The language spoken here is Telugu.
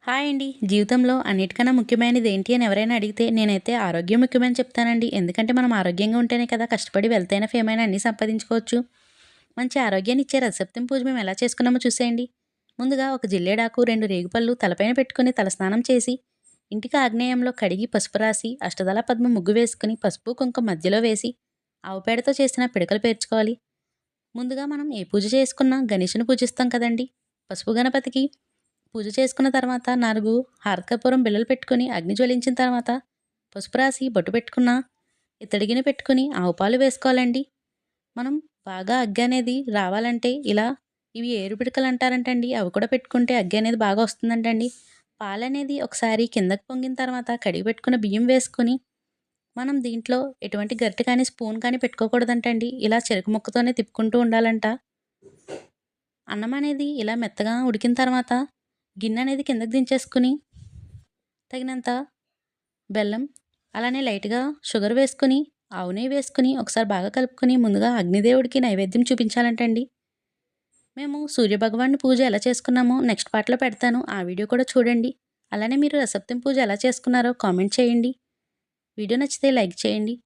హాయ్ అండి. జీవితంలో అన్నిటికన్నా ముఖ్యమైనది ఏంటి అని ఎవరైనా అడిగితే నేనైతే ఆరోగ్యం ముఖ్యమని చెప్తానండి. ఎందుకంటే మనం ఆరోగ్యంగా ఉంటేనే కదా కష్టపడి వెల్త్ ఫేమ్ అయినా అన్నీ సంపాదించుకోవచ్చు. మంచి ఆరోగ్యాన్ని ఇచ్చే రసప్తమి పూజ మేము ఎలా చేసుకున్నామో చూసేయండి. ముందుగా ఒక జిల్లేడాకు, 2 రేగుపళ్ళు తలపైన పెట్టుకొని తలస్నానం చేసి, ఇంటికి ఆగ్నేయంలో కడిగి పసుపు రాసి, అష్టదళ పద్మ ముగ్గు వేసుకొని, పసుపు, కుంకుమ మధ్యలో వేసి, ఆవు పేడతో చేసిన పిడకలు పేర్చుకోవాలి. ముందుగా మనం ఏ పూజ చేసుకున్నా గణేషుని పూజిస్తాం కదండీ! పసుపు గణపతికి పూజ చేసుకున్న తర్వాత 4 హారతికర్పూరం బిళ్ళలు పెట్టుకొని అగ్ని జ్వలించిన తర్వాత పసుపు రాసి బొట్టు పెట్టుకున్న ఇత్తడి గిన్నె పెట్టుకొని ఆవు పాలు వేసుకోవాలండి. మనం బాగా అగ్గి అనేది రావాలంటే ఇలా ఇవి ఏరు పిడకలు అంటారంటండి. అవి కూడా పెట్టుకుంటే అగ్గి అనేది బాగా వస్తుందంటండి. పాలనేది ఒకసారి కిందకి పొంగిన తర్వాత కడిగి పెట్టుకున్న బియ్యం వేసుకొని మనం దీంట్లో ఎటువంటి గరిటె కానీ స్పూన్ కానీ పెట్టుకోకూడదంటండి. ఇలా చెరుకు ముక్కతోనే తిప్పుకుంటూ ఉండాలంట. అన్నం అనేది ఇలా మెత్తగా ఉడికిన తర్వాత గిన్నె అనేది కిందకి దించేసుకుని తగినంత బెల్లం అలానే లైట్గా షుగర్ వేసుకుని ఆవు నెయ్యి వేసుకుని ఒకసారి బాగా కలుపుకొని ముందుగా అగ్నిదేవుడికి నైవేద్యం చూపించాలంటండి. మేము సూర్యభగవాన్ని పూజ ఎలా చేసుకున్నామో నెక్స్ట్ పార్ట్లో పెడతాను, ఆ వీడియో కూడా చూడండి. అలానే మీరు రసప్తమి పూజ ఎలా చేసుకున్నారో కామెంట్ చేయండి. వీడియో నచ్చితే లైక్ చేయండి.